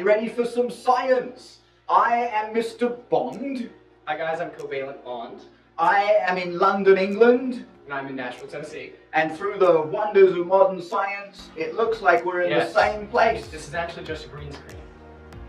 ready for some science? I am Mr. Bond. Hi guys, I'm Covalent Bond. I am in London, England. And I'm in Nashville, Tennessee. And through the wonders of modern science, it looks like we're in the same place. This is actually just a green screen.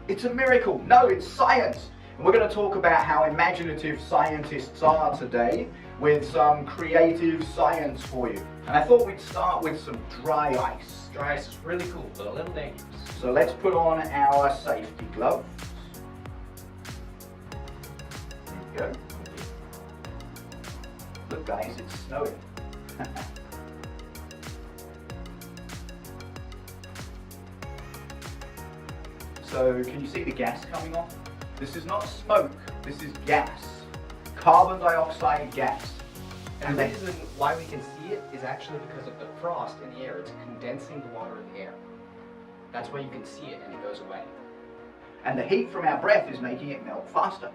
It's a miracle. No, it's science. And we're going to talk about how imaginative scientists are today with some creative science for you. And I thought we'd start with some dry ice. Dry ice is really cool, but a little dangerous. So let's put on our safety gloves. There we go. Look guys, it's snowing. So can you see the gas coming off? This is not smoke, this is gas. Carbon dioxide gas. And the reason why we can see it is actually because of the frost in the air. It's condensing the water in the air. That's why you can see it and it goes away. And the heat from our breath is making it melt faster.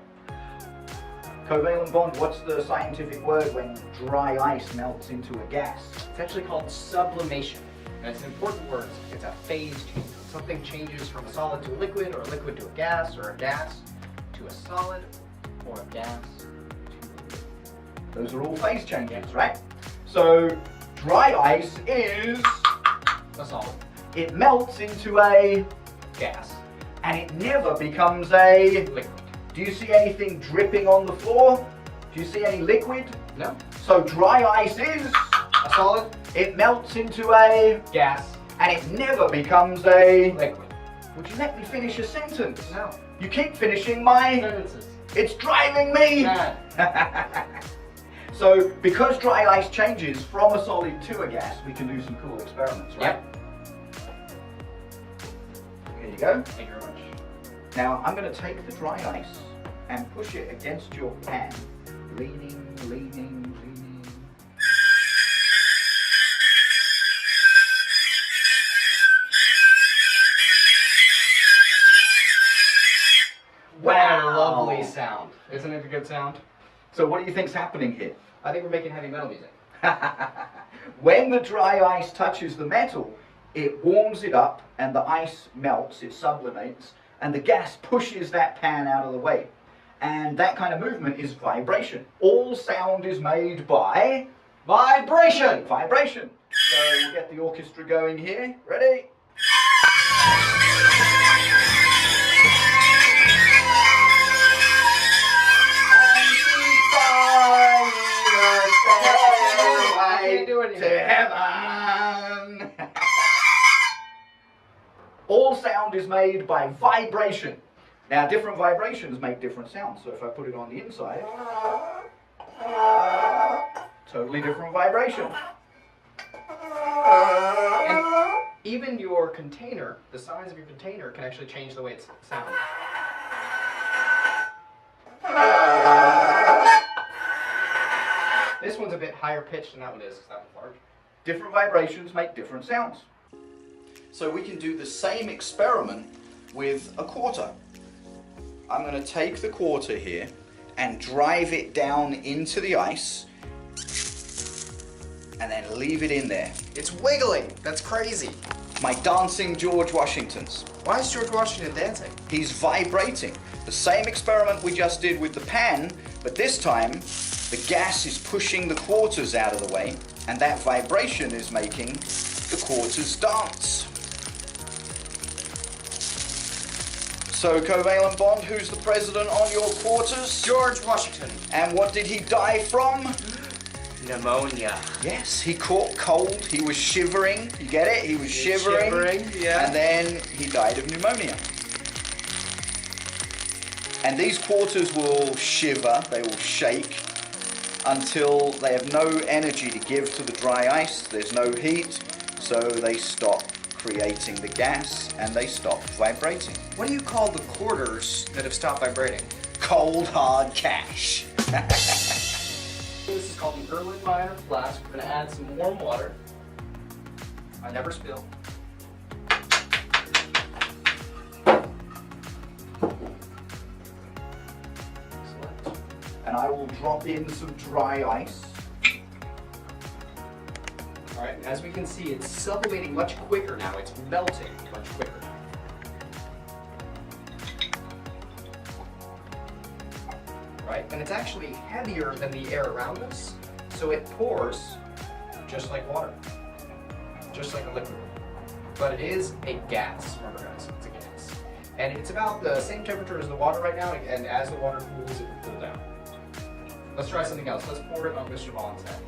Covalent bond, what's the scientific word when dry ice melts into a gas? It's actually called sublimation. And it's an important word. It's a phase change. Something changes from a solid to a liquid, or a liquid to a gas, or a gas to a solid, or a gas to a liquid. Those are all phase changes, right? So dry ice is a solid. It melts into a gas. And it never becomes a liquid. Do you see anything dripping on the floor? Do you see any liquid? No. So dry ice is a solid. It melts into a gas. And it never becomes a liquid. Would you let me finish a sentence? No. You keep finishing my sentences. It's driving me. So because dry ice changes from a solid to a gas, we can do some cool experiments, right? Yep. Here you go. Thank you very much. Now I'm going to take the dry ice and push it against your pan, leaning, leaning, leaning. Wow! What a lovely sound. Isn't it a good sound? So what do you think's happening here? I think we're making heavy metal music. When the dry ice touches the metal, it warms it up and the ice melts, it sublimates, and the gas pushes that pan out of the way. And that kind of movement is vibration. All sound is made by vibration. Vibration. So we'll get the orchestra going here. Ready? To heaven. All sound is made by vibration. Now different vibrations make different sounds. So if I put it on the inside, totally different vibration. And even your container, the size of your container, can actually change the way it sounds. This one's a bit higher pitched than that one is, because that one's large. Different vibrations make different sounds. So we can do the same experiment with a quarter. I'm going to take the quarter here and drive it down into the ice and then leave it in there. It's wiggling! That's crazy! My dancing George Washingtons. Why is George Washington dancing? He's vibrating. The same experiment we just did with the pan, but this time the gas is pushing the quarters out of the way, and that vibration is making the quarters dance. So, covalent bond, who's the president on your quarters? George Washington. And what did he die from? Pneumonia. Yes, he caught cold, he was shivering, you get it? He was shivering, yeah. And then he died of pneumonia. And these quarters will shiver, they will shake, until they have no energy to give to the dry ice, there's no heat, so they stop creating the gas and they stop vibrating. What do you call the quarters that have stopped vibrating? Cold hard cash. This is called an Erlenmeyer flask. We're going to add some warm water. I never spill. And I will drop in some dry ice. Alright, and as we can see, it's sublimating much quicker now. It's melting much quicker. right? And it's actually heavier than the air around us, so it pours just like water, just like a liquid. But it is a gas, remember guys, it's a gas. And it's about the same temperature as the water right now, and as the water cools, it will cool down. Let's try something else. Let's pour it on Mr. Vaughn's head.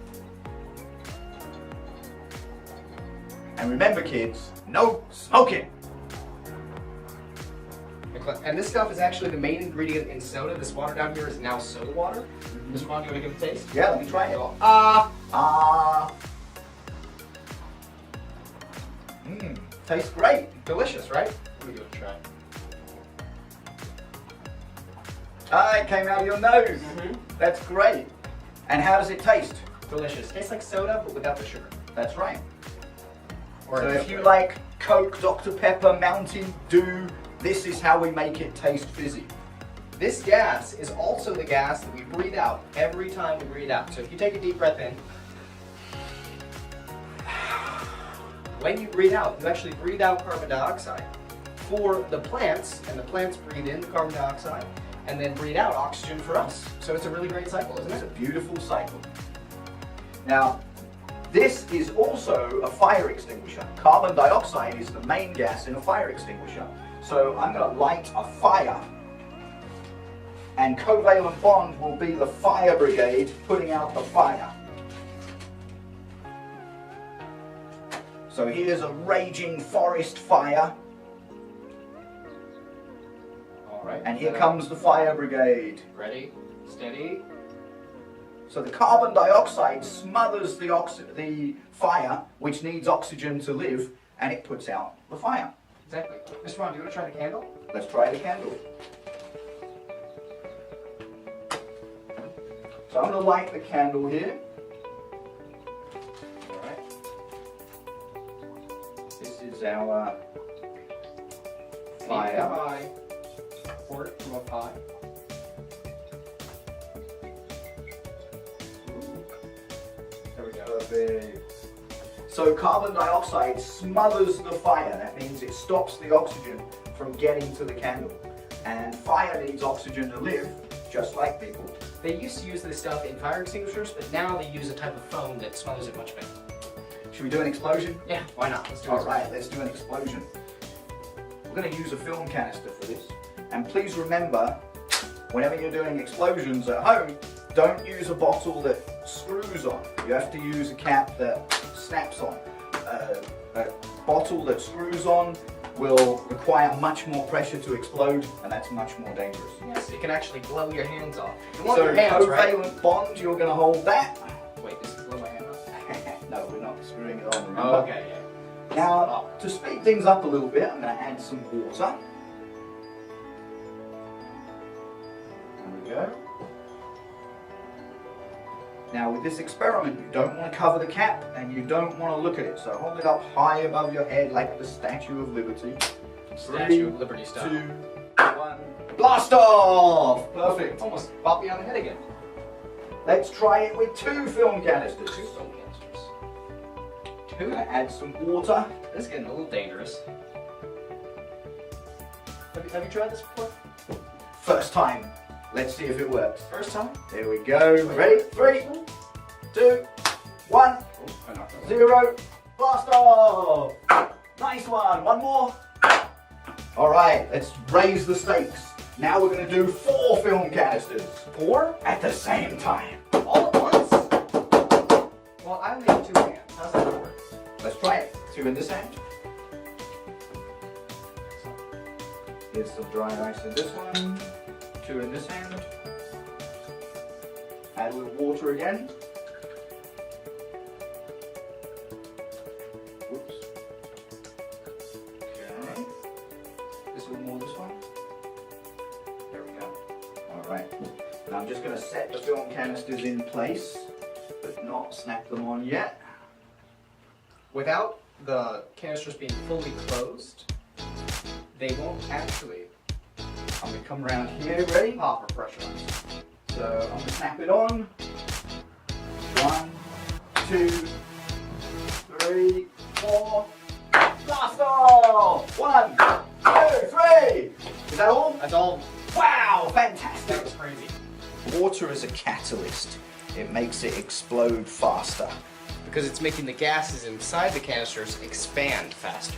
And remember kids, no smoking. And this stuff is actually the main ingredient in soda. This water down here is now soda water. Mr. Vaughn, do you want to give it a taste? Yeah, let me try it. Tastes great. Delicious, right? Let me give it a try. Ah, it came out of your nose. That's great. And how does it taste? Delicious. Tastes like soda, but without the sugar. That's right. Or So if you like Coke, Dr. Pepper, Mountain Dew, this is how we make it taste fizzy. This gas is also the gas that we breathe out every time we breathe out. So if you take a deep breath in, when you breathe out, you actually breathe out carbon dioxide for the plants, and the plants breathe in the carbon dioxide and then breathe out oxygen for us. So it's a really great cycle, isn't It's a it? beautiful cycle. Now, this is also a fire extinguisher. Carbon dioxide is the main gas in a fire extinguisher. So I'm going to light a fire, and covalent bond will be the fire brigade putting out the fire. So here's a raging forest fire, All right. and here comes the fire brigade. Ready, steady. So the carbon dioxide smothers the fire, which needs oxygen to live, and it puts out the fire. Exactly. Mr. Vaughn, do you want to try the candle? Let's try the candle. So I'm going to light the candle here. All right. This is our Fire. fire. High. Pour it from up high. There we go. Perfect. So carbon dioxide smothers the fire. That means it stops the oxygen from getting to the candle. And fire needs oxygen to live, just like people. They used to use this stuff in fire extinguishers, but now they use a type of foam that smothers it much better. Should we do an explosion? Yeah, why not? Let's do it. All right, let's do an explosion. We're going to use a film canister for this. And please remember, whenever you're doing explosions at home, don't use a bottle that screws on. You have to use a cap that snaps on. A bottle that screws on will require much more pressure to explode, and that's much more dangerous. Yes, it can actually blow your hands off. You want So your hands, right? covalent bond, you're going to hold that. Wait, this is blow my hand off? No, we're not screwing it on, remember? Oh, okay, yeah. Now, to speed things up a little bit, I'm going to add some water. There we go. Now with this experiment, you don't want to cover the cap and you don't want to look at it. So hold it up high above your head like the Statue of Liberty. Statue of Liberty style. 2, 1, blast off! Perfect. Almost popped me on the head again. Let's try it with 2 film canisters. 2 film canisters. I'm going to add some water. This is getting a little dangerous. Have you tried this before? First time. Let's see if it works. First time? Here we go. Ready? 3, 2, 1, 0. Blast off! Nice one. One more. All right, let's raise the stakes. Now we're going to do 4 film canisters. 4 at the same time. All at once? Well, I only have 2 hands. How's that gonna work? Let's try it. 2 in this hand. Here's some dry ice in this one. 2 in this hand. Add a little water again. Whoops. Okay. Just a little more this one. There we go. Alright. Now I'm just going to set the film canisters in place, but not snap them on yet. Without the canisters being fully closed, they won't actually I'm going to come around here, ready? pop or pressurize. So I'm going to snap it on. 1, 2, 3, 4. Blast off! 1, 2, 3. Is that all? That's all. Wow, That fantastic. was crazy. Water. water as a catalyst. It makes it explode faster. Because it's making the gases inside the canisters expand faster.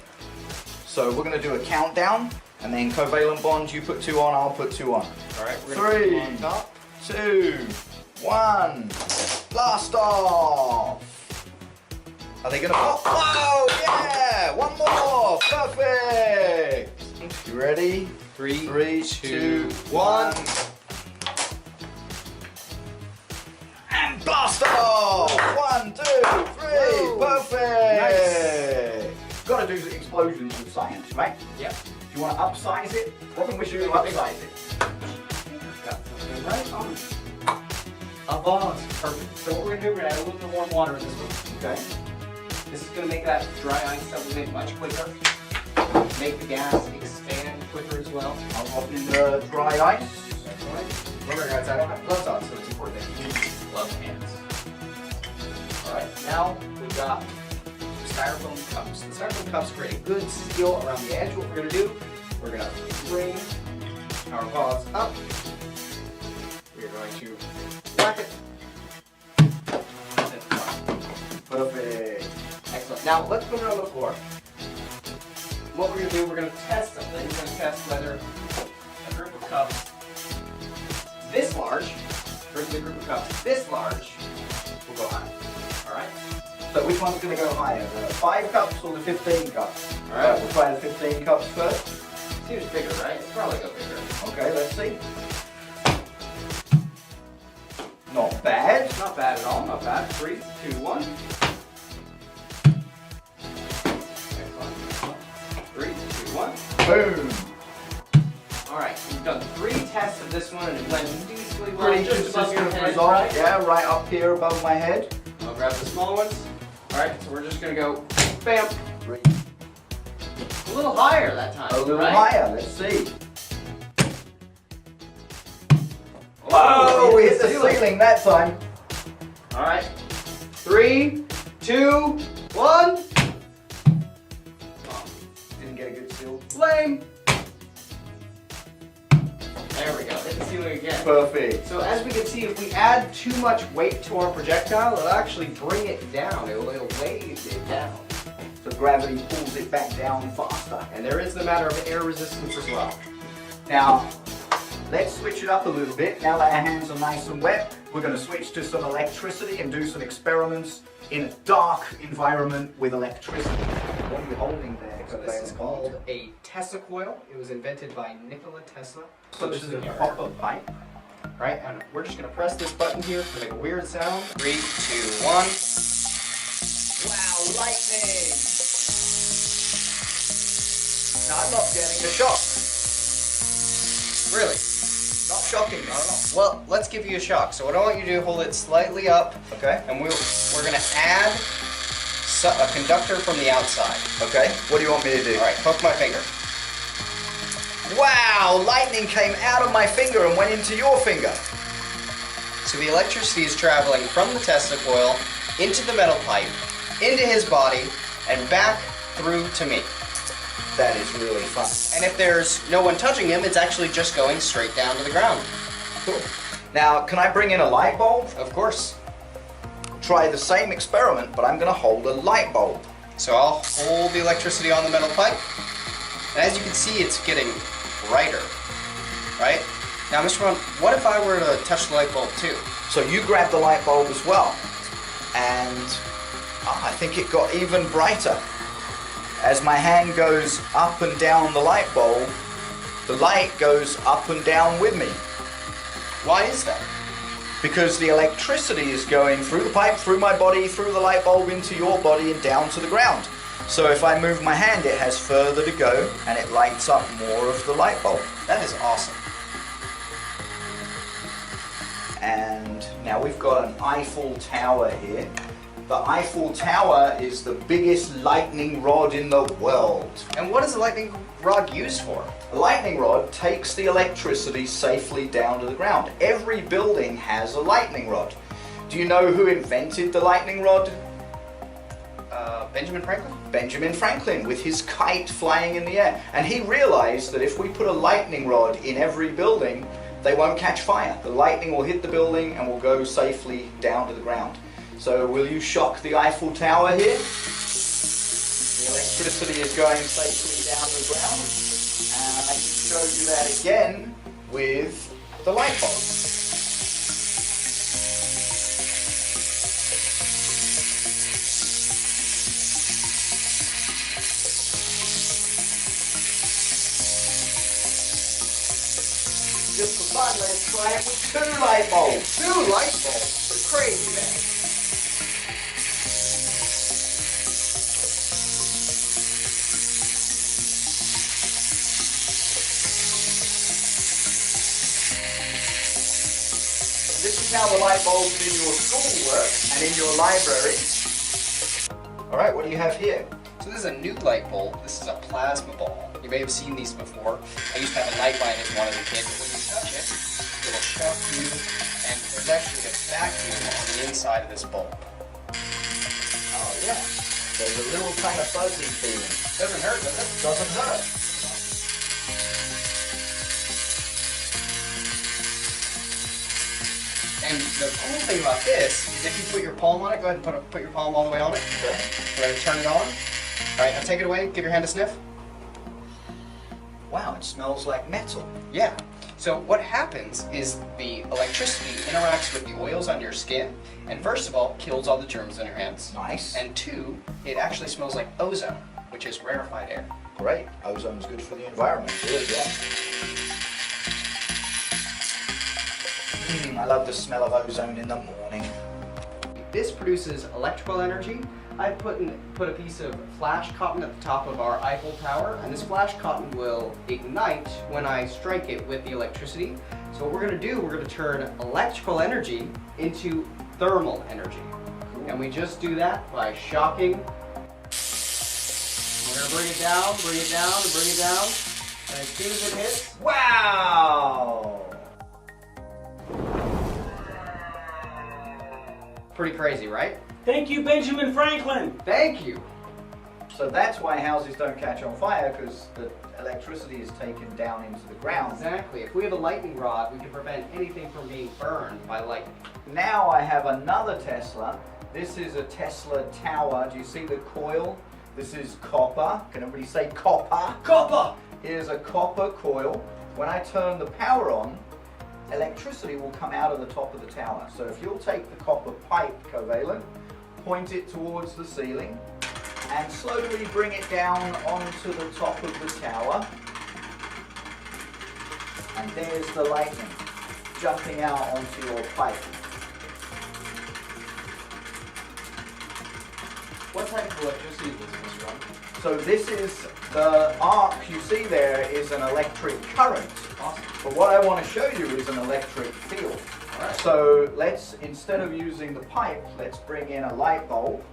So we're going to do a countdown, and then covalent bonds, you put 2 on, I'll put 2 on. Alright, we're going to put 3, them on top. 2, 1, blast off! Are they going to pop? Whoa, yeah! One more! Perfect! You ready? 3, 2, 1. And blast off! 1, 2, 3, Whoa. perfect! Got to do the explosions with science, right? Yeah. Do you want to upsize it? Robin, we should upsize it. Right on. A vase. Perfect. So what we're going to do, we're going to add a little bit more water in this one. Okay. This is going to make that dry ice sublimate much quicker. Make the gas expand quicker as well. I'll pop in the dry ice. Excellent. Remember guys, I don't have gloves on, so it's important that you use gloved hands. Alright, now we've got styrofoam cups. The styrofoam cups create a good seal around the edge. What we're going to do, we're going to bring our vase up. We're going to whack it. Perfect. Excellent. Now let's put it on the floor. What we're going to do, we're going to test something. We're going to test whether a group of cups this large versus a group of cups this large will go high. Alright? So which one's going to go higher, the 5 cups or the 15 cups? Alright. We'll try the 15 cups first. Seems bigger, right? It's probably go bigger. Okay, let's see. Not bad. Not bad at all, not bad. 3, 2, 1. Excellent. 3, 2, 1. Boom. Alright, we've done 3 tests of this one and it went decently well. Pretty Just above your consistent head, result. right? Yeah, right up here above my head. I'll grab the small ones. Alright, so we're just gonna go bam. 3. A little higher that time. A little right? higher, let's see. Whoa, We hit the ceiling that time. Alright. 3, 2, 1. Didn't get a good seal. Flame. There we go. Hit the ceiling again. Perfect. So as we can see, if we add too much weight to our projectile, it'll actually bring it down. It'll wave it down. So gravity pulls it back down faster. And there is the matter of air resistance as well. Now, let's switch it up a little bit. Now that our hands are nice and wet, we're going to switch to some electricity and do some experiments in a dark environment with electricity. What are you holding there? So this is called a Tesla coil. It was invented by Nikola Tesla. So this is a copper pipe. Right, and we're just going to press this button here to make a weird sound. 3, 2, 1. Wow, lightning! No, I'm not getting a shock. Really? Not shocking me. Well, let's give you a shock. So what I want you to do, hold it slightly up, Okay. and we're going to add a conductor from the outside. Okay. What do you want me to do? All right, poke my finger. Wow, lightning came out of my finger and went into your finger. So the electricity is traveling from the Tesla coil into the metal pipe, into his body, and back through to me. That is really fun. And if there's no one touching him, it's actually just going straight down to the ground. Cool. Now, can I bring in a light bulb? Of course. Try the same experiment, but I'm going to hold a light bulb. So I'll hold the electricity on the metal pipe. And as you can see, it's getting brighter, right? Now, Mr. Ron, what if I were to touch the light bulb too? So you grab the light bulb as well. And I think it got even brighter. As my hand goes up and down the light bulb, the light goes up and down with me. Why is that? Because the electricity is going through the pipe, through my body, through the light bulb, into your body and down to the ground. So if I move my hand, it has further to go and it lights up more of the light bulb. That is awesome. And now we've got an Eiffel Tower here. The Eiffel Tower is the biggest lightning rod in the world. And what is the lightning rod used for? A lightning rod takes the electricity safely down to the ground. Every building has a lightning rod. Do you know who invented the lightning rod? Benjamin Franklin? Benjamin Franklin, with his kite flying in the air. And he realized that if we put a lightning rod in every building, they won't catch fire. The lightning will hit the building and will go safely down to the ground. So will you shock the Eiffel Tower here? The electricity is going safely down to the ground. And I can show you that again with the light bulb. Just for fun, let's try it with 2 light bulbs. 2 light bulbs? You're crazy, man. This is how the light bulbs in your school work and in your library. All right, what do you have here? So this is a new light bulb. This is a plasma ball. You may have seen these before. I used to have a night light as one of the kids. When you touch it, it will shock you, and there's actually a vacuum on the inside of this bulb. Oh yeah, there's a little kind of fuzzy feeling. Doesn't hurt, does it? Doesn't hurt. And the cool thing about this is if you put your palm on it, go ahead and put your palm all the way on it. Okay. Go ahead and turn it on. All right, now take it away. Give your hand a sniff. Wow, it smells like metal. Yeah. So what happens is the electricity interacts with the oils on your skin, and first of all, kills all the germs in your hands. Nice. And 2, it actually smells like ozone, which is rarefied air. Great. Ozone's good for the environment. Good, yeah. I love the smell of ozone in the morning. This produces electrical energy. I put a piece of flash cotton at the top of our Eiffel Tower, and this flash cotton will ignite when I strike it with the electricity. So what we're going to do, we're going to turn electrical energy into thermal energy. Cool. And we just do that by shocking. We're going to bring it down, and bring it down. And as soon as it hits, wow! pretty crazy, right? Thank you, Benjamin Franklin. Thank you. So that's why houses don't catch on fire, because the electricity is taken down into the ground. Exactly. If we have a lightning rod, we can prevent anything from being burned by lightning. Now I have another Tesla. This is a Tesla tower. Do you see the coil? This is copper. Can everybody say copper? Copper! Here's a copper coil. When I turn the power on, electricity will come out of the top of the tower. So if you'll take the copper pipe, covalent, point it towards the ceiling, and slowly bring it down onto the top of the tower. And there's the lightning jumping out onto your pipe. What type of electricity does this run? So this is the arc you see there is an electric current. Awesome. But what I want to show you is an electric field. All right. So let's, instead of using the pipe, let's bring in a light bulb.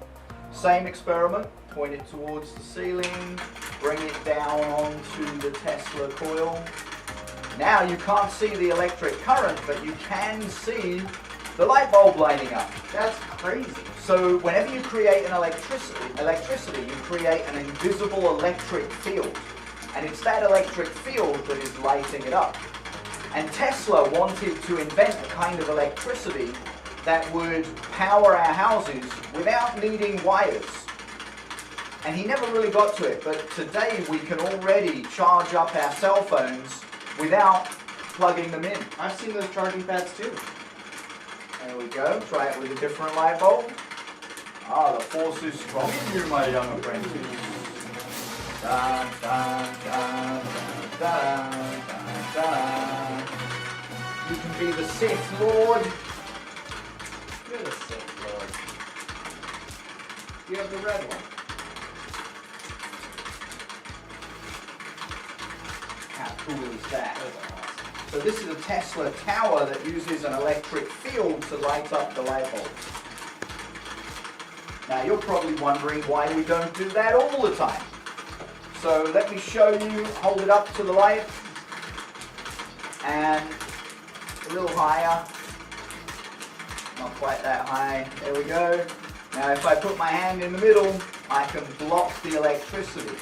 Same experiment, point it towards the ceiling, bring it down onto the Tesla coil. Now you can't see the electric current, but you can see the light bulb lighting up. That's crazy. So whenever you create an electricity, you create an invisible electric field. And it's that electric field that is lighting it up. And Tesla wanted to invent a kind of electricity that would power our houses without needing wires. And he never really got to it, but today we can already charge up our cell phones without plugging them in. I've seen those charging pads too. There we go. Try it with a different light bulb. Ah, the force is strong in you, my young apprentice. Dun, dun, dun, dun, dun, dun, dun. You can be the Sith Lord. You're the Sith Lord. You have the red one. How cool is that? Those are awesome. So this is a Tesla tower that uses an electric field to light up the light bulbs. Now you're probably wondering why we don't do that all the time. So let me show you, hold it up to the light, and a little higher, not quite that high, there we go. Now if I put my hand in the middle, I can block the electricity.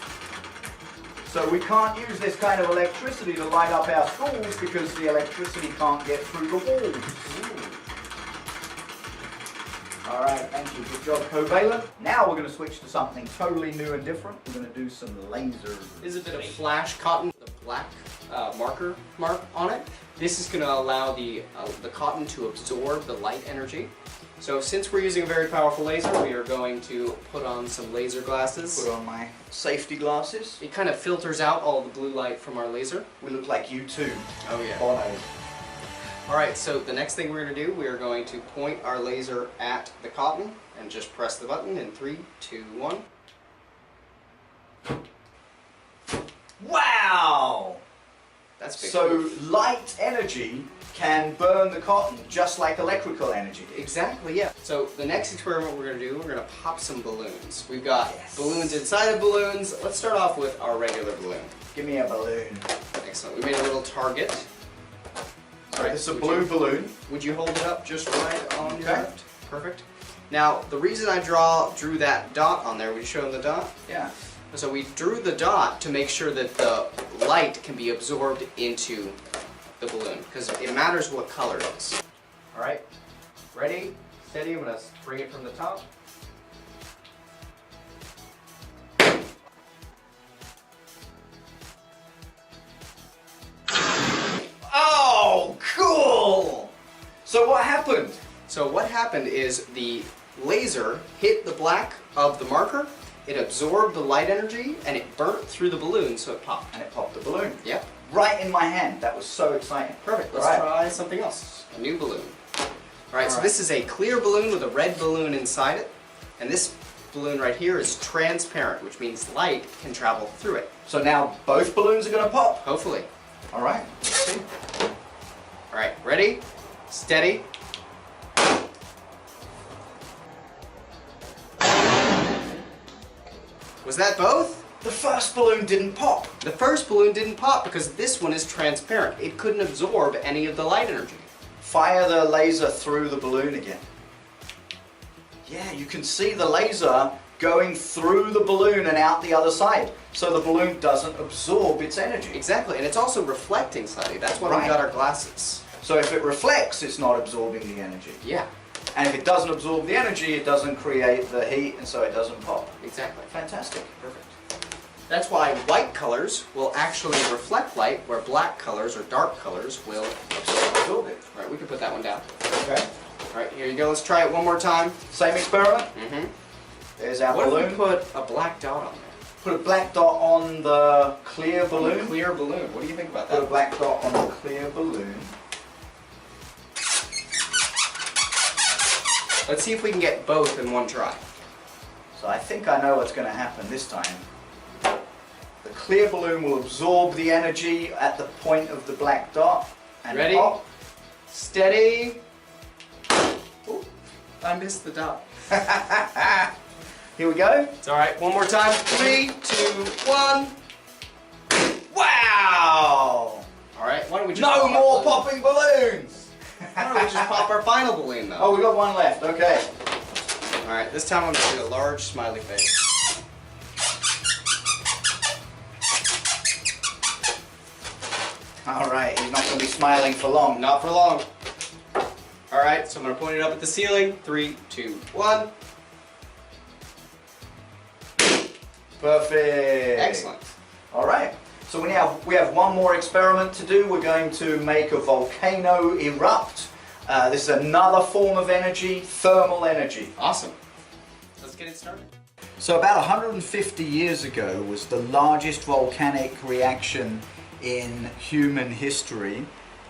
So we can't use this kind of electricity to light up our schools because the electricity can't get through the walls. All right, thank you. Good job, covalent. Now we're going to switch to something totally new and different. We're going to do some lasers. This is a bit of flash cotton with a black mark on it. This is going to allow the cotton to absorb the light energy. So since we're using a very powerful laser, we are going to put on some laser glasses. Put on my safety glasses. It kind of filters out all the blue light from our laser. We look like you too. Oh yeah. Bono. Alright, so the next thing we're going to do, we are going to point our laser at the cotton and just press the button in 3, 2, 1. Wow! That's big. So light energy can burn the cotton just like electrical energy did. Exactly, yeah. So the next experiment we're going to do, we're going to pop some balloons. We've got balloons inside of balloons. Let's start off with our regular balloon. Give me a balloon. Excellent. We made a little target. So this is a blue balloon. Would you hold it up just right on your Okay. left? Perfect. Now, the reason I drew that dot on there, would you show them the dot? Yeah. So we drew the dot to make sure that the light can be absorbed into the balloon, because it matters what color it is. All right, ready, steady, I'm gonna bring it from the top. Oh, cool! So what happened? So what happened is the laser hit the black of the marker, it absorbed the light energy, and it burnt through the balloon, so it popped. And it popped the balloon. Yep. Right in my hand. That was so exciting. Perfect. Let's try something else. A new balloon. Alright, so Alright. this is a clear balloon with a red balloon inside it. And this balloon right here is transparent, which means light can travel through it. So now both balloons are going to pop? Hopefully. All right. Let's see. Alright, ready, steady. Was that both? The first balloon didn't pop. The first balloon didn't pop because this one is transparent. It couldn't absorb any of the light energy. Fire the laser through the balloon again. Yeah, you can see the laser going through the balloon and out the other side. So the balloon doesn't absorb its energy. Exactly, and it's also reflecting slightly. That's why we got our glasses. So if it reflects, it's not absorbing the energy. Yeah. And if it doesn't absorb the energy, it doesn't create the heat, and so it doesn't pop. Exactly. Fantastic. Perfect. That's why white colors will actually reflect light, where black colors or dark colors will Absorb it. All right, we can put that one down. Okay. All right, here you go. Let's try it one more time. Same experiment. Mm-hmm. There's our What balloon. if we put a black dot on there? Put a black dot on the clear balloon. Clear balloon. What do you think about Put a that? black dot on the clear balloon. Let's see if we can get both in one try. So I think I know what's going to happen this time. The clear balloon will absorb the energy at the point of the black dot. And Ready? pop. Steady. Ooh, I missed the dot. Here we go. It's all right. One more time. 3, 2, 1. Wow! All right. Why don't we just No pop more our balloon? popping balloons! Why don't we just pop our final balloon though? Oh, we got one left. Okay. All right. This time I'm going to do a large smiley face. All right. He's not going to be smiling for long. Not for long. All right. So I'm going to point it up at the ceiling. 3, 2, 1. Perfect. Excellent. All right. So we have one more experiment to do. We're going to make a volcano erupt. This is another form of energy, thermal energy. Awesome. Let's get it started. So about 150 years ago was the largest volcanic reaction in human history.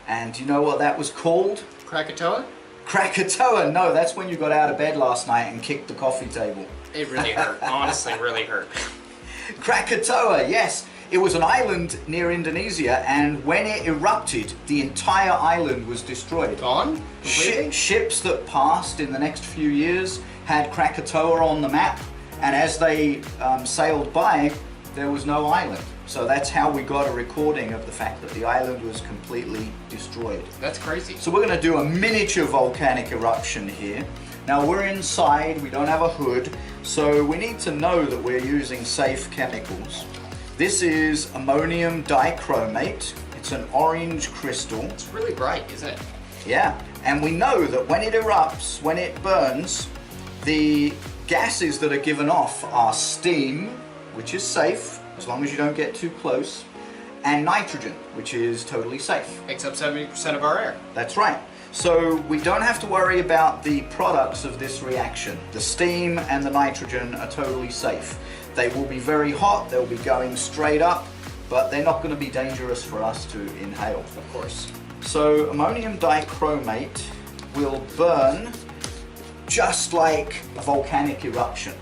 And do you know what that was called? Krakatoa? Krakatoa. No, that's when you got out of bed last night and kicked the coffee table. It really hurt. Honestly, really hurt. Krakatoa, yes. It was an island near Indonesia, and when it erupted, the entire island was destroyed. Gone? Completely? Ships that passed in the next few years had Krakatoa on the map, and as they sailed by, there was no island. So that's how we got a recording of the fact that the island was completely destroyed. That's crazy. So we're going to do a miniature volcanic eruption here. Now we're inside, we don't have a hood, so we need to know that we're using safe chemicals. This is ammonium dichromate. It's an orange crystal. It's really bright, isn't it? Yeah, and we know that when it erupts, when it burns, the gases that are given off are steam, which is safe as long as you don't get too close, and nitrogen, which is totally safe. Makes up 70% of our air. That's right. So we don't have to worry about the products of this reaction. The steam and the nitrogen are totally safe. They will be very hot, they'll be going straight up, but they're not going to be dangerous for us to inhale. Of course. So ammonium dichromate will burn just like a volcanic eruption.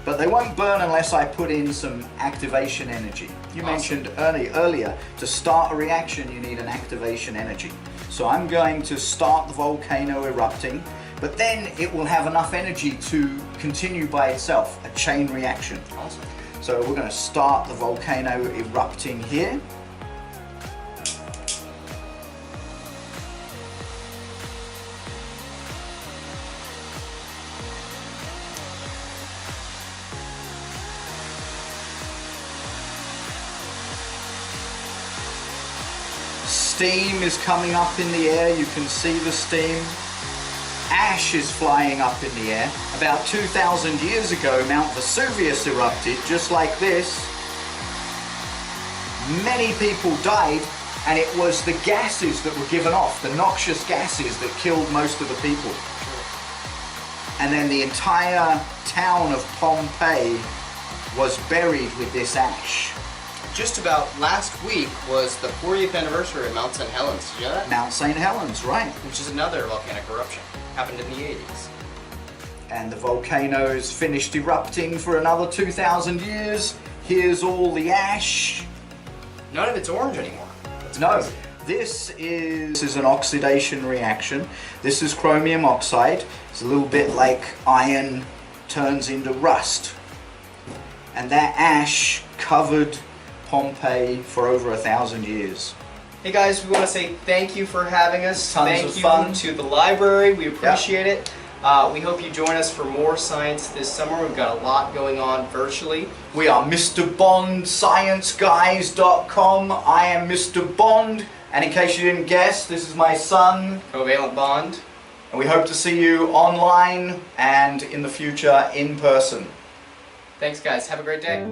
But they won't burn unless I put in some activation energy. You mentioned earlier, to start a reaction you need an activation energy. So I'm going to start the volcano erupting, but then it will have enough energy to continue by itself, a chain reaction. Awesome. So we're going to start the volcano erupting here. Steam is coming up in the air, you can see the steam. Ash is flying up in the air. About 2,000 years ago, Mount Vesuvius erupted just like this. Many people died, and it was the gases that were given off, the noxious gases that killed most of the people. And then the entire town of Pompeii was buried with this ash. Just about last week was the 40th anniversary of Mount St. Helens. Did you know that? Mount St. Helens, right. Which is another volcanic eruption. Happened in the 80s. And the volcano's finished erupting for another 2,000 years. Here's all the ash. None of it's orange anymore. That's No, crazy. this is an oxidation reaction. This is chromium oxide. It's a little bit like iron turns into rust. And that ash covered Pompeii for over 1,000 years. Hey guys, we want to say thank you for having us. Tons thank of you fun. to the library. We appreciate it. We hope you join us for more science this summer. We've got a lot going on virtually. We are Mr. Bond, ScienceGuys.com. I am Mr. Bond, and in case you didn't guess, this is my son. Covalent bond. And we hope to see you online and in the future in person. Thanks guys. Have a great day.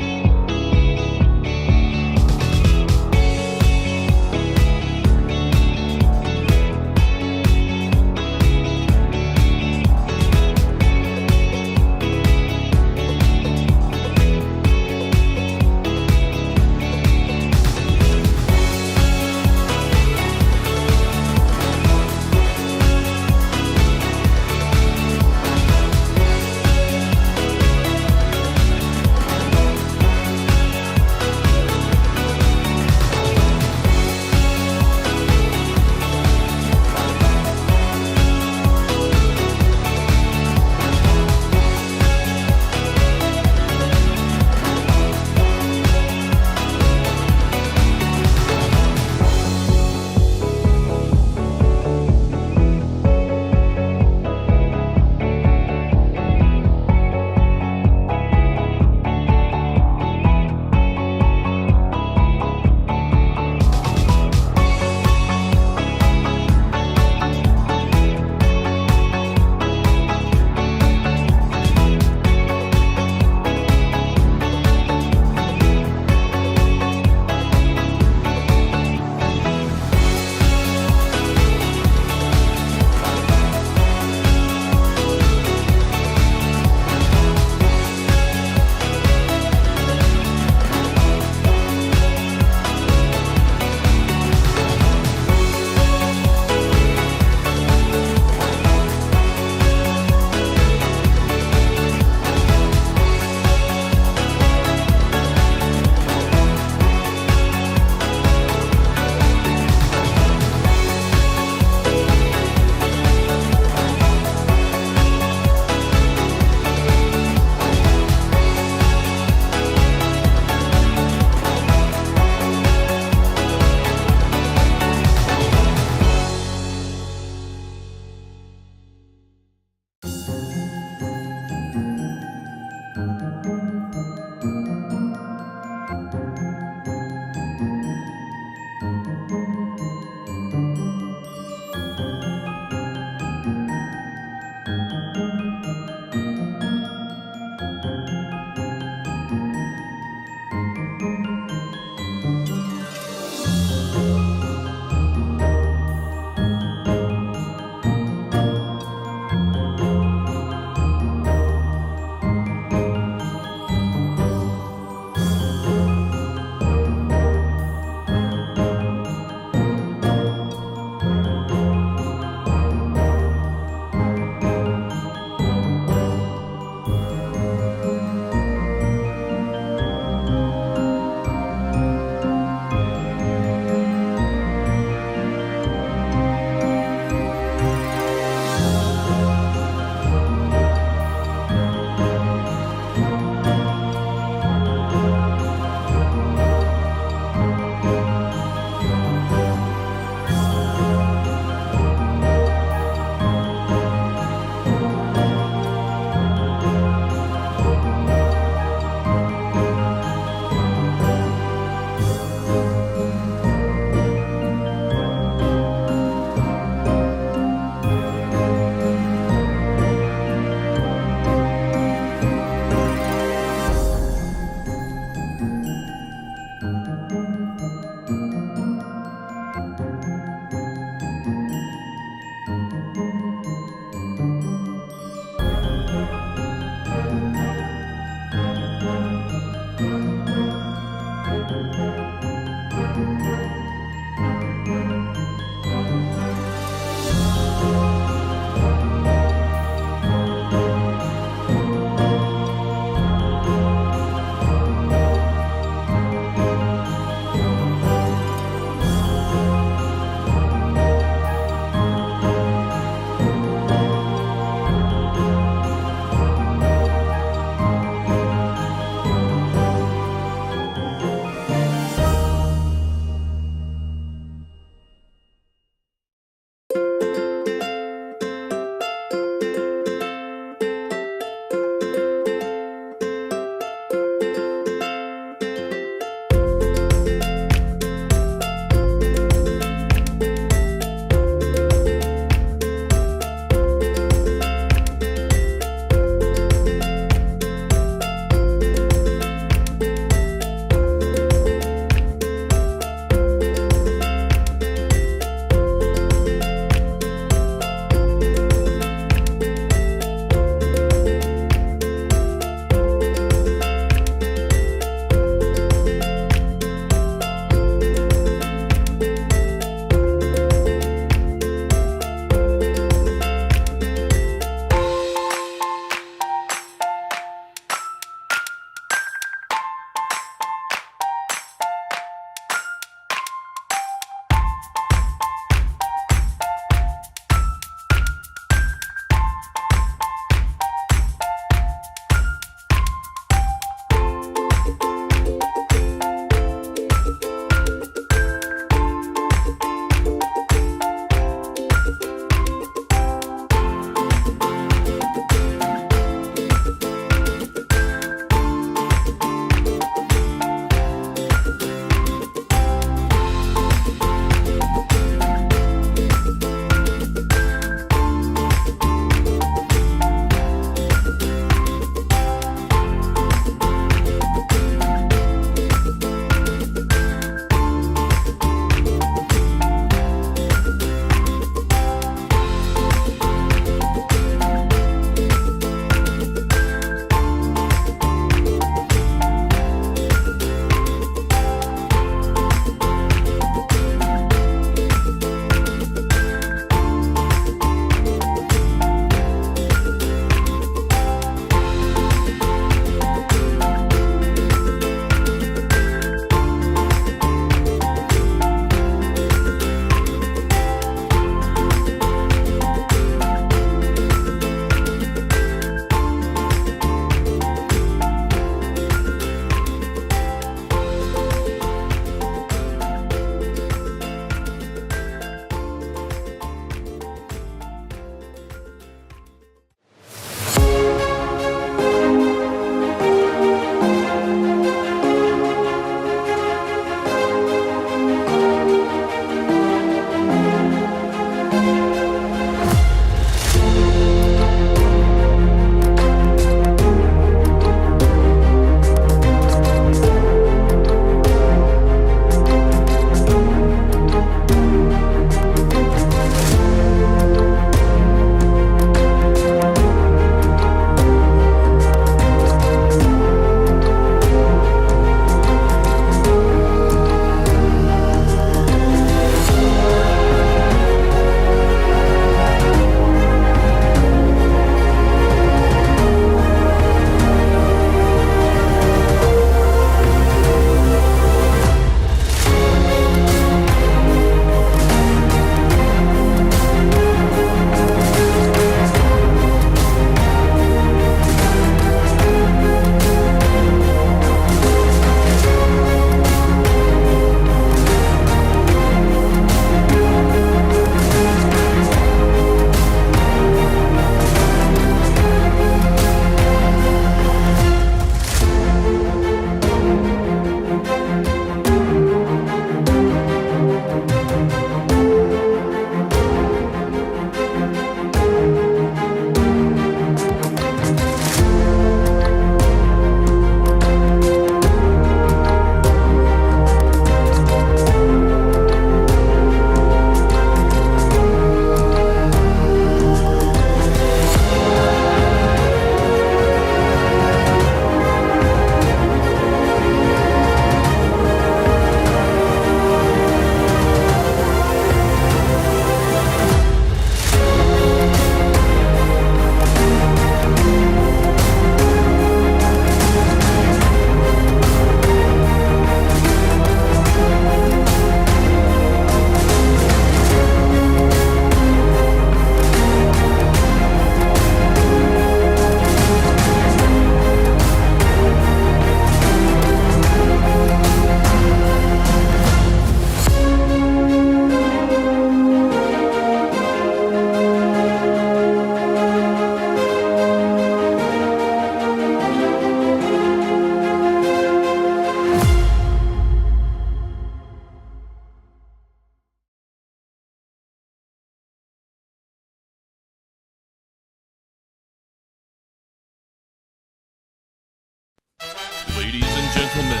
Ladies and gentlemen,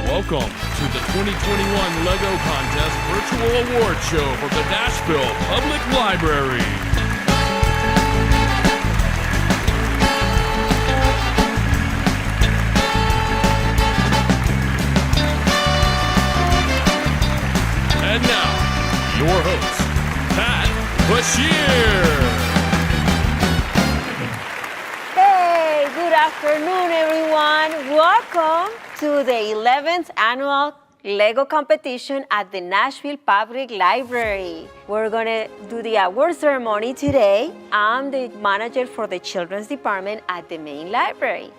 welcome to the 2021 LEGO Contest Virtual Award Show for the Nashville Public Library. And now, your host, Pat Bashir. Hey, good afternoon, everyone. Welcome to the 11th annual LEGO competition at the Nashville Public Library. We're gonna do the award ceremony today. I'm the manager for the children's department at the main library.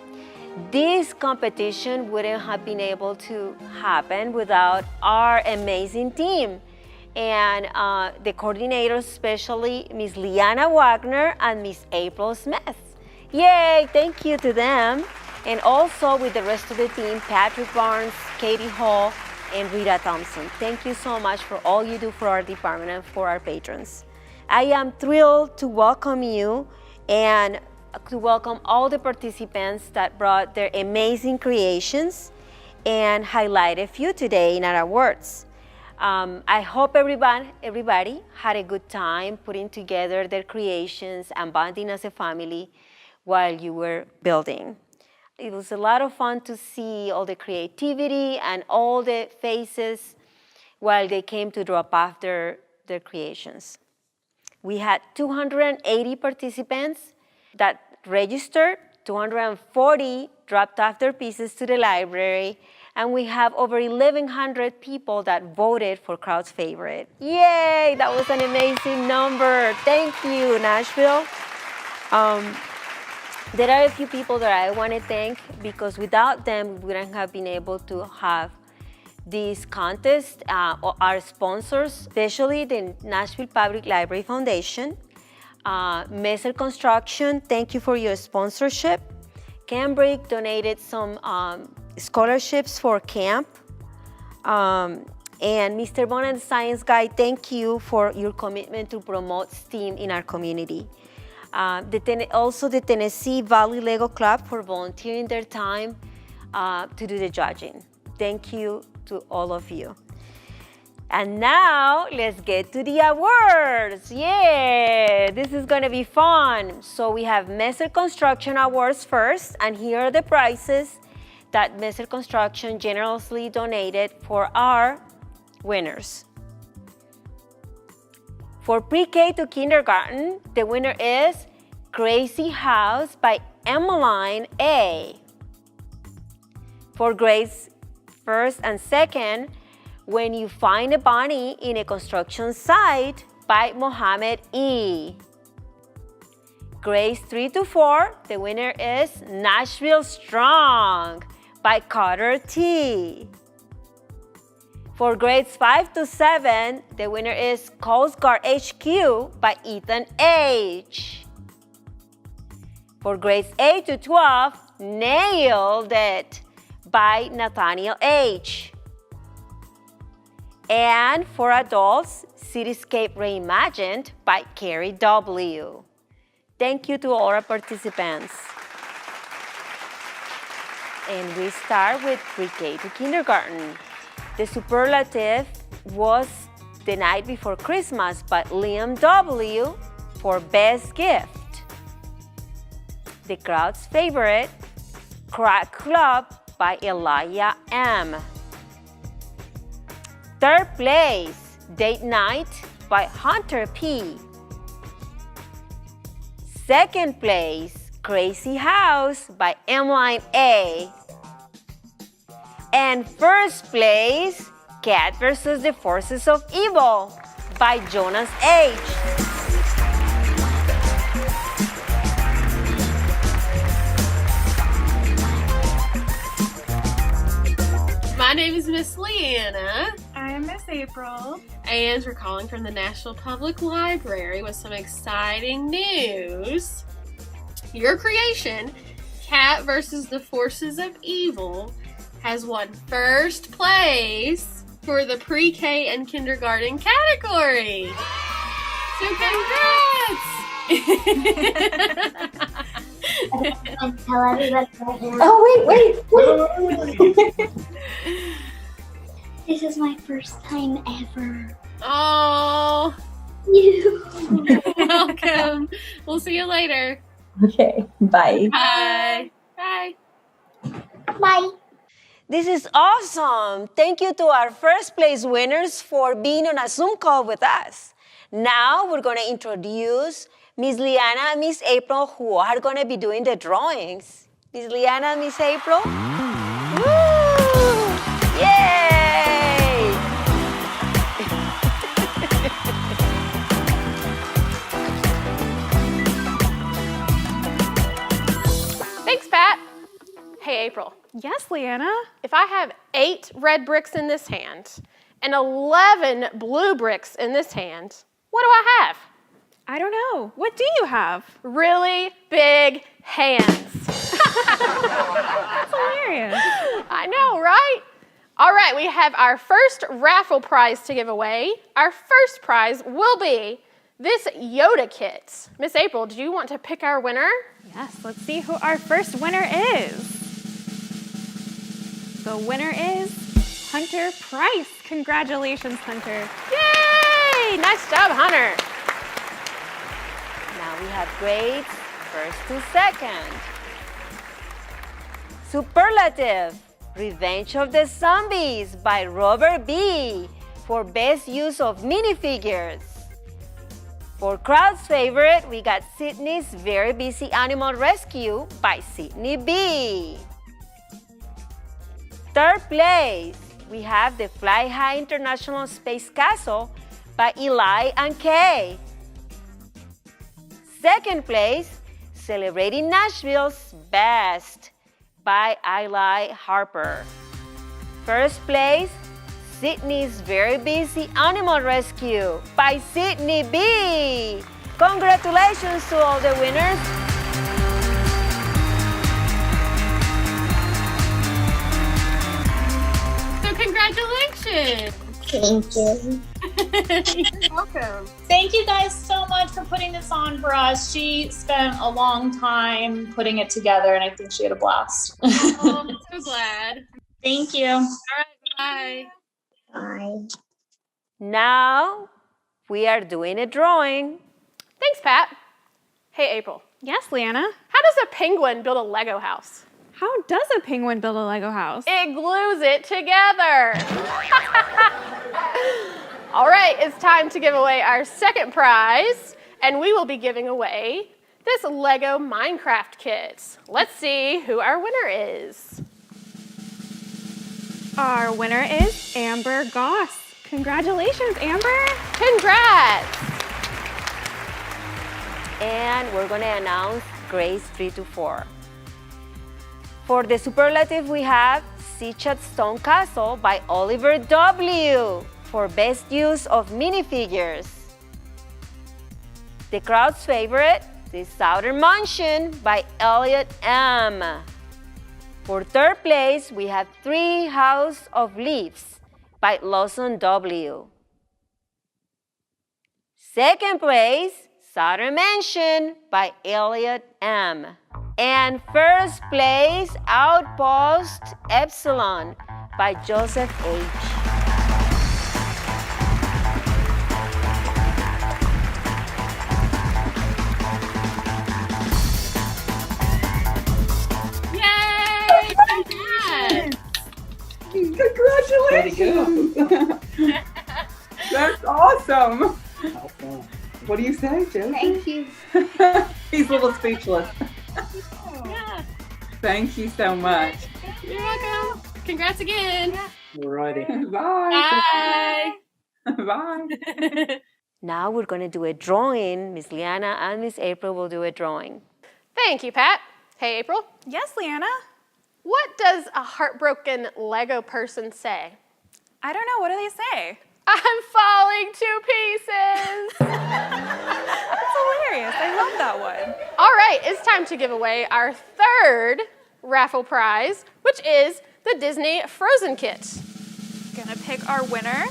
This competition wouldn't have been able to happen without our amazing team. And the coordinators, especially Miss Liana Wagner and Miss April Smith. Yay, thank you to them. And also with the rest of the team, Patrick Barnes, Katie Hall, and Rita Thompson. Thank you so much for all you do for our department and for our patrons. I am thrilled to welcome you and to welcome all the participants that brought their amazing creations and highlight a few today in our awards. I hope everybody had a good time putting together their creations and bonding as a family while you were building. It was a lot of fun to see all the creativity and all the faces while they came to drop off their creations. We had 280 participants that registered, 240 dropped off their pieces to the library, and we have over 1,100 people that voted for crowd's favorite. Yay, that was an amazing number. Thank you, Nashville. There are a few people that I want to thank because without them, we wouldn't have been able to have this contest. Our sponsors, especially the Nashville Public Library Foundation, Messer Construction, thank you for your sponsorship. Cambrick donated some scholarships for camp. And Mr. Bon and the Science Guy, thank you for your commitment to promote STEAM in our community. Also the Tennessee Valley Lego Club for volunteering their time to do the judging. Thank you to all of you. And now let's get to the awards. Yeah, this is gonna be fun. So we have Messer Construction Awards first, and here are the prizes that Messer Construction generously donated for our winners. For pre-K to kindergarten, the winner is Crazy House by Emmeline A. For grades first and second, When You Find a Bunny in a Construction Site by Mohammed E. Grades 3 to 4, the winner is Nashville Strong by Carter T. For grades 5 to 7, the winner is Coast Guard HQ by Ethan H. For grades 8 to 12, Nailed It by Nathaniel H. And for adults, Cityscape Reimagined by Carrie W. Thank you to all our participants. And we start with pre-K to kindergarten. The superlative was The Night Before Christmas by Liam W. for Best Gift. The crowd's favorite, Crack Club by Elijah M. Third place, Date Night by Hunter P. Second place, Crazy House by Emmeline A. And first place, Cat vs. the Forces of Evil by Jonas H. My name is Miss Leanna. I'm Miss April. And we're calling from the Nashville Public Library with some exciting news. Your creation, Cat vs. the Forces of Evil, has won first place for the pre-K and kindergarten category. So congrats! Tell everybody. Oh, wait. This is my first time ever. Oh, You. welcome. We'll see you later. Okay, bye. Bye. Bye. Bye. This is awesome. Thank you to our first place winners for being on a Zoom call with us. Now we're going to introduce Miss Liana and Miss April, who are going to be doing the drawings. Miss Liana and Miss April. Woo! Yay! Thanks, Pat. Hey, April. Yes, Leanna. If I have 8 red bricks in this hand and 11 blue bricks in this hand, what do I have? I don't know. What do you have? Really big hands. That's hilarious. I know, right? All right, we have our first raffle prize to give away. Our first prize will be this Yoda kit. Miss April, do you want to pick our winner? Yes, let's see who our first winner is. The winner is Hunter Price. Congratulations, Hunter. Yay! Nice job, Hunter. Now we have grades first to second. Superlative, Revenge of the Zombies by Robert B. for best use of minifigures. For crowd's favorite, we got Sydney's Very Busy Animal Rescue by Sydney B. Third place, we have the Fly High International Space Castle by Eli and Kay. Second place, Celebrating Nashville's Best by Eli Harper. First place, Sydney's Very Busy Animal Rescue by Sydney B. Congratulations to all the winners. So congratulations. Thank you. You're welcome. Thank you guys so much for putting this on for us. She spent a long time putting it together, and I think she had a blast. Oh, I'm so glad. Thank you. All right, bye. Bye. Now we are doing a drawing. Thanks, Pat. Hey, April. Yes, Leanna. How does a penguin build a Lego house? How does a penguin build a Lego house? It glues it together. All right, it's time to give away our second prize, and we will be giving away this Lego Minecraft kit. Let's see who our winner is. Our winner is Amber Goss. Congratulations, Amber. Congrats. And we're going to announce grades 3 to 4. For the superlative, we have Sichat Stone Castle by Oliver W. for best use of minifigures. The crowd's favorite, the Southern Mansion by Elliot M. For third place, we have Three House of Leaves by Lawson W. Second place, Southern Mansion by Elliot M. And first place, Outpost Epsilon by Joseph H. Yay! Congrats. Congratulations! That's awesome. What do you say, Joe? Thank you. He's a little speechless. Yeah. Thank you so much. You're welcome. Congrats again. Alrighty. Bye. Bye. Bye. Now we're going to do a drawing. Miss Liana and Miss April will do a drawing. Thank you, Pat. Hey, April. Yes, Leanna. What does a heartbroken Lego person say? I don't know. What do they say? I'm falling to pieces. That's hilarious. I love that one. All right, it's time to give away our third raffle prize, which is the Disney Frozen kit. Gonna pick our winner.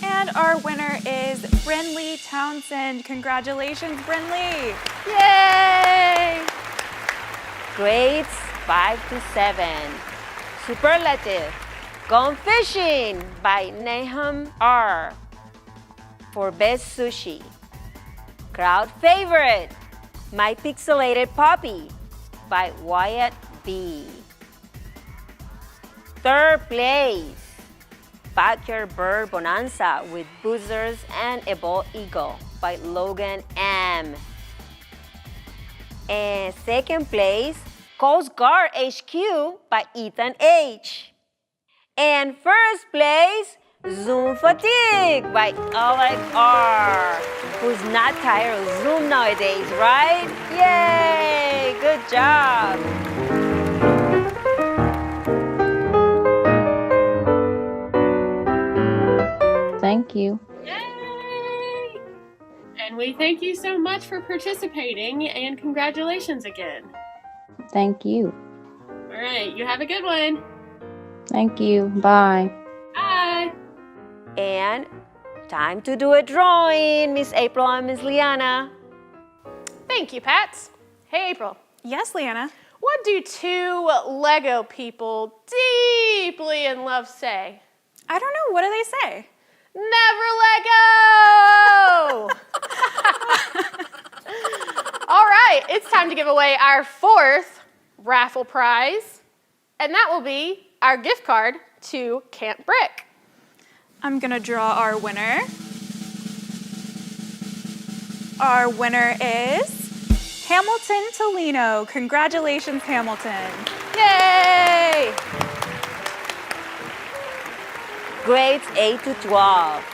And And our winner is Brinley Townsend. Congratulations, Brinley. Yay! Grades 5 to 7. Superlative. Gone Fishing by Nahum R. for Best Sushi. Crowd Favorite, My Pixelated Puppy by Wyatt B. Third place, Backyard Bird Bonanza with Boozers and a Bald Eagle by Logan M. And second place, Coast Guard HQ by Ethan H. And first place, Zoom Fatigue by Alex R. Who's not tired of Zoom nowadays, right? Yay! Good job! Thank you. Yay! And we thank you so much for participating and congratulations again. Thank you. All right, you have a good one. Thank you. Bye. Bye. And time to do a drawing, Miss April and Miss Liana. Thank you, Pat. Hey, April. Yes, Leanna. What do two Lego people deeply in love say? I don't know. What do they say? Never let go! All right, it's time to give away our fourth raffle prize, and that will be our gift card to Camp Brick. I'm going to draw our winner. Our winner is Hamilton Tolino. Congratulations, Hamilton. Yay! Grades 8 to 12.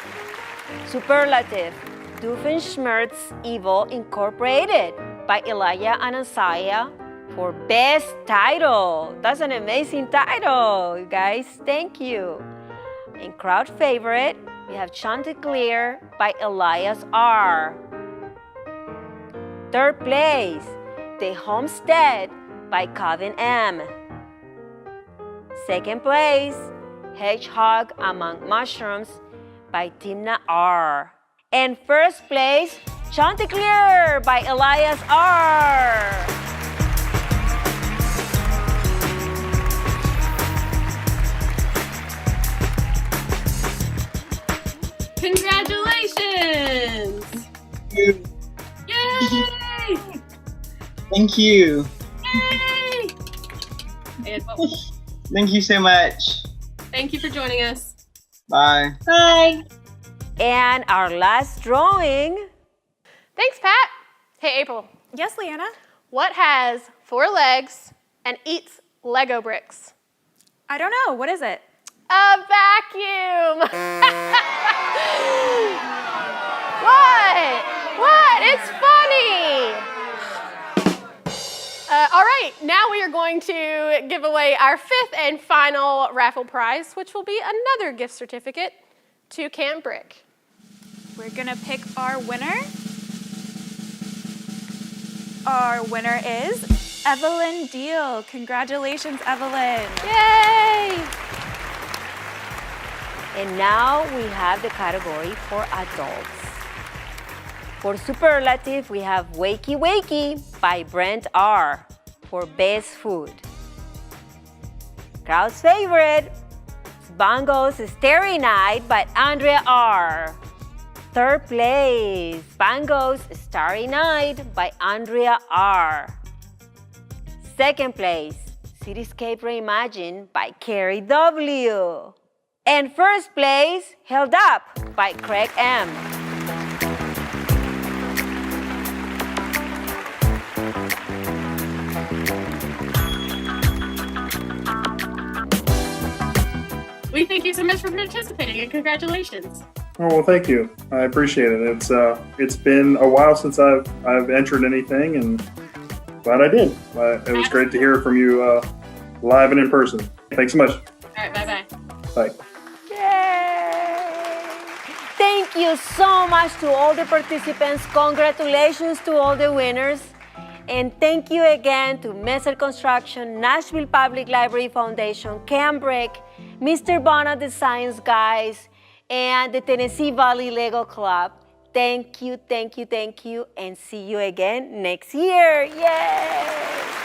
Superlative, Doofenshmirtz Evil Incorporated by Elijah Anasaya for Best Title. That's an amazing title, you guys. Thank you. And crowd favorite, we have Chanticleer by Elias R. Third place, The Homestead by Calvin M. Second place, Hedgehog Among Mushrooms by Timna R. And first place, Chanticleer by Elias R. Congratulations! Yay! Thank you. Yay! And Thank you so much. thank you for joining us. Bye. Bye. And our last drawing. Thanks, Pat. Hey, April. Yes, Leanna. What has 4 legs and eats Lego bricks? I don't know. What is it? A vacuum! What? What? It's funny! All right, now we are going to give away our 5th and final raffle prize, which will be another gift certificate to Camp Brick. We're going to pick our winner. Our winner is Evelyn Deal. Congratulations, Evelyn. Yay! And now we have the category for adults. For superlative, we have Wakey Wakey by Brent R. for Best Food. Crowd's favorite, Bango's Starry Night by Andrea R. Third place, Bango's Starry Night by Andrea R. Second place, Cityscape Reimagined by Carrie W. And first place, Held Up by Craig M. We thank you so much for participating and congratulations. Oh, well, thank you. I appreciate it. It's been a while since I've entered anything, and glad I did. It was great to hear from you live and in person. Thanks so much. All right, bye-bye. Bye. Yay! Thank you so much to all the participants. Congratulations to all the winners. And thank you again to Messer Construction, Nashville Public Library Foundation, Camp Brick, Mr. Bona Designs Guys, and the Tennessee Valley Lego Club. Thank you, thank you, thank you, and see you again next year. Yay!